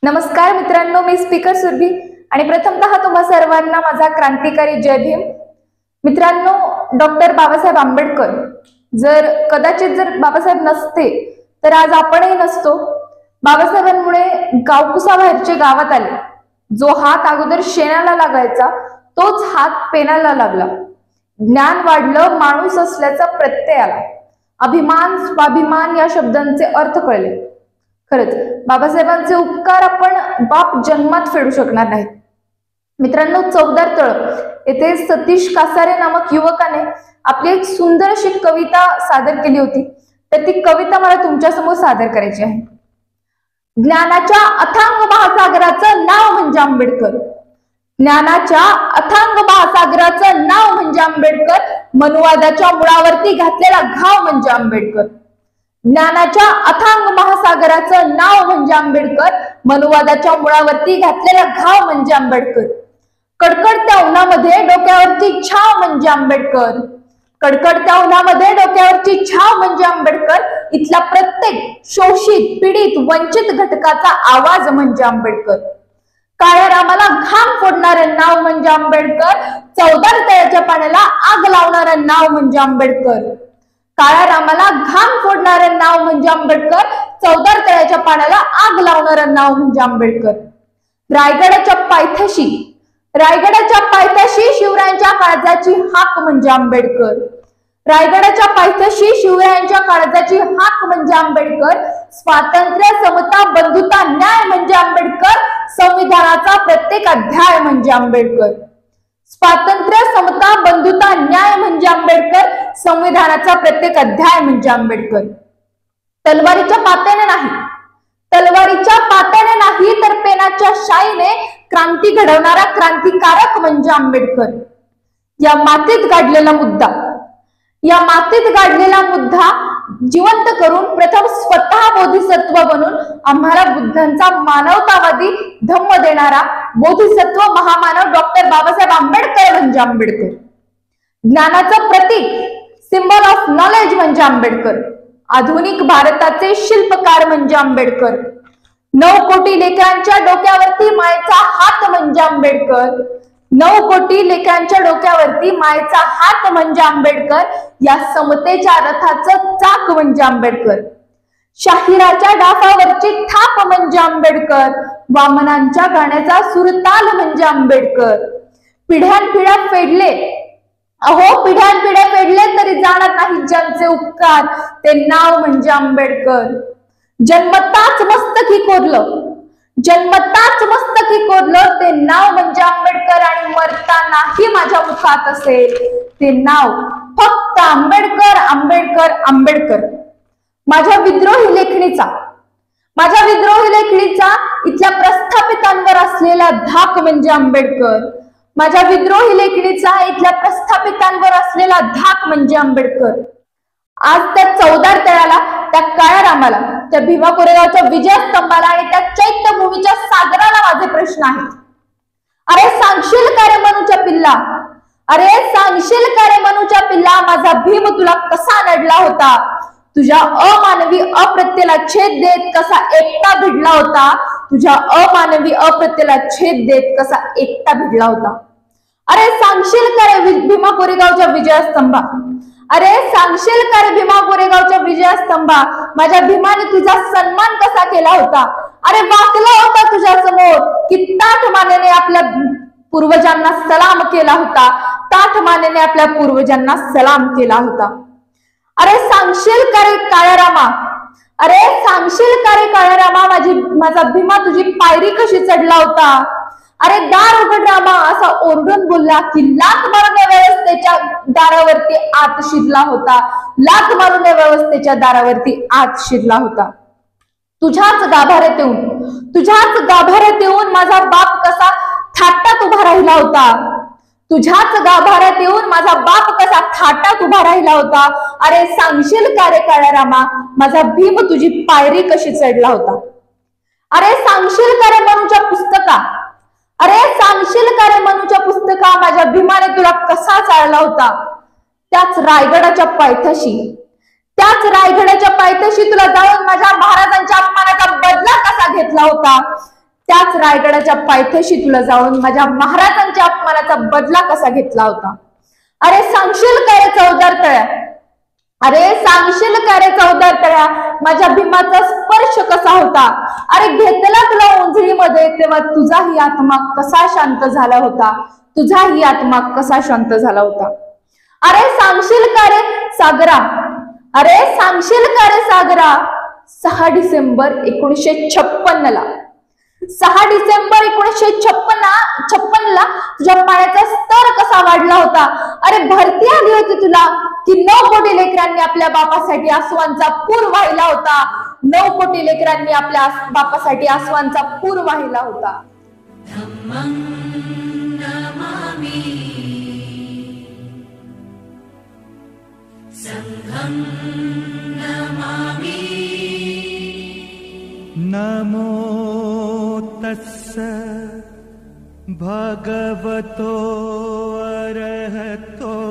नमस्कार मित्रांनो, मी स्पीकर सुरभी आणि प्रथमतः तुम्हा सर्वांना माझा क्रांतिकारी जय भीम। मित्रांनो, डॉक्टर बाबासाहेब आंबेडकर कदाचित बाबासाहेब नसते तर आज आपणही नसतो। बाबासाहेबांमुळे गावकुसाबाहेरचे गावात आले। जो हात अगोदर शेणाला लागायचा तोच हात पेनाला लागला। ज्ञान वाढलं, माणूस असल्याचा प्रत्यय आला। अभिमान स्वाभिमान या शब्दांचे अर्थ कळले। खरंच बाबासाहेबांचे उपकार आपण बाप जन्मात फेडू शकणार नाहीत। मित्रांनो, चौदार तळ येथे सतीश कासारे नामक युवकाने आपली एक सुंदर अशी कविता सादर केली होती, तर ती कविता मला तुमच्या समोर सादर करायची आहे। ज्ञानाच्या अथांग महासागराचं नाव म्हणजे आंबेडकर। ज्ञानाच्या अथांग महासागराचं नाव म्हणजे आंबेडकर। मनुवादाच्या मुळावरती घातलेला घाव म्हणजे आंबेडकर। ज्ञानाच्या अथांग महासागराचं नाव म्हणजे आंबेडकर। मनुवादाच्या मुळावरती घातलेला घाव म्हणजे आंबेडकर। कडकडत्या उन्हामध्ये डोक्यावरची छाव म्हणजे आंबेडकर। कडकडत्या उन्हामध्ये डोक्यावरची छाव म्हणजे आंबेडकर। इथला प्रत्येक शोषित पीडित वंचित घटकाचा आवाज म्हणजे आंबेडकर। काळ्या रामाला घाम फोडणारं नाव म्हणजे आंबेडकर। चौदार तळ्याच्या पाण्याला आग लावणारं नाव म्हणजे आंबेडकर। काळ्या रामाला घाम फोडणारं नाव म्हणजे आंबेडकर। चौदार तळ्याच्या पाण्याला आग लावणारं नाव म्हणजे आंबेडकर। रायगडाच्या पायथ्याशी शिवरायांच्या काळजाची हाक म्हणजे आंबेडकर। रायगडाच्या पायथ्याशी शिवरायांच्या काळजाची हाक म्हणजे आंबेडकर। स्वातंत्र्य समता बंधुता न्याय म्हणजे आंबेडकर। संविधानाचा प्रत्येक अध्याय म्हणजे आंबेडकर। स्वातंत्र्य समता बंधुता न्याय म्हणजे आंबेडकर। संविधानाचा प्रत्येक अध्याय म्हणजे आंबेडकर। तलवारीच्या पात्याने नाही तर पेनाच्या शाईने क्रांती घडवणारा क्रांतिकारक म्हणजे आंबेडकर। या मातीत गाडलेला मुद्दा जिवंत करून प्रथम स्वतः बोधिसत्व बनून आम्हाला बुद्धांचा मानवतावादी धम्म देणारा बोधिसत्व महामानव डॉक्टर बाबासाहेब आंबेडकर म्हणजे आंबेडकर। ज्ञानाचं प्रतीक सिंबल ऑफ नॉलेज म्हणजे आंबेडकर। आधुनिक भारताचे शिल्पकार म्हणजे आंबेडकर। 9 कोटी लेकरांच्या डोक्यावरती मायेचा हात म्हणजे आंबेडकर। 9 कोटी लेकरांच्या डोक्यावरती मायेचा हात म्हणजे आंबेडकर। या समतेच्या रथाचं चाक म्हणजे आंबेडकर। शाहिराच्या डाफावरची थाप म्हणजे आंबेडकर। वामनांच्या गाण्याचा सुरताल म्हणजे आंबेडकर। पिढ्यानपिढ्या फेडले तरी जाणत नाही ज्यांचे उपकार, ते नाव म्हणजे आंबेडकर। जन्मताच मस्तकी कोरलं ते नाव म्हणजे आंबेडकर। आणि मरतानाही माझ्या मुखात असेल ते नाव फक्त आंबेडकर आंबेडकर आंबेडकर। माझ्या विद्रोही लेखणीचा इथल्या प्रस्थापितांवर असलेला धाक म्हणजे आंबेडकर। माझ्या विद्रोही लेखणीचा इथल्या प्रस्थापितांवर असलेला धाक म्हणजे आंबेडकर। आज त्या चौदार तळ्याला, त्या काळ्या रामाला, त्या भीमा कोरेगावच्या विजयस्तंभाला आणि त्या चैत्यभूमीच्या सागराला माझे प्रश्न आहेत। अरे सांगशील का रे मनूच्या पिल्ला, माझा भीम तुला कसा नडला होता? तुझ्या अमानवी अप्रत्येला छेद देत कसा एकटा भिडला होता? तुझ्या अमानवी अप्रत्येला छेद देत कसा एकटा भिडला होता? अरे सांगशील का रे भीमा कोरेगावच्या विजयस्तंभा? माझ्या भीमाने तुझा सन्मान कसा केला होता? अरे वाकला होता तुझ्या समोर की ताठ मानेने आपल्या पूर्वजांना सलाम केला होता। ताठ मानेने आपल्या पूर्वजांना सलाम केला होता। अरे सांगशील का रे काळ्या रामा, माझा भीमा तुझी पायरी कशी चढला होता? अरे दार उघड रामा असा ओरडून बोलला की लाथ मारून व्यवस्थेच्या दारावरती आत शिरला होता। तुझ्याच गाभाऱ्यात येऊन माझा बाप कसा थाटात उभा राहिला होता। अरे सांगशील का रे काळ्या रामा, माझा भीम तुझी पायरी कशी चढला होता? अरे सांगशील का रे मनूच्या पुस्तका, माझ्या भीमाने तुला कसा चालला होता? त्याच रायगडाच्या पायथ्याशी तुला जाऊन माझ्या महाराजांच्या अपमानाचा बदला कसा घेतला होता? त्याच रायगडाच्या पायथ्याशी तुला जाऊन माझ्या महाराजांच्या अपमानाचा बदला कसा घेतला होता? अरे सांगशील का रे चौदार तळ्या? अरे सांगशील का रे चौदार तळ्या, माझ्या भीमाचा स्पर्श कसा होता? अरे घेतला तुला उंजळीमध्ये तेव्हा तुझाही आत्मा कसा शांत झाला होता? तुझाही आत्मा कसा शांत झाला होता? अरे सांगशील का रे सागरा? अरे सांगशील का रे सागरा? 6 डिसेंबर 1956 ला 6 डिसेंबर 1956 ला तुझ्या पाण्याचा स्तर कसा वाढला होता? अरे भरती आली होती तुला की 9 कोटी लेकरांनी आपल्या बापासाठी आसवांचा पूर वाहिला होता. 9 कोटी लेकरांनी आपल्या बापासाठी आसवांचा पूर वाहिला होता. नमो तस्स भगवतो अरहतो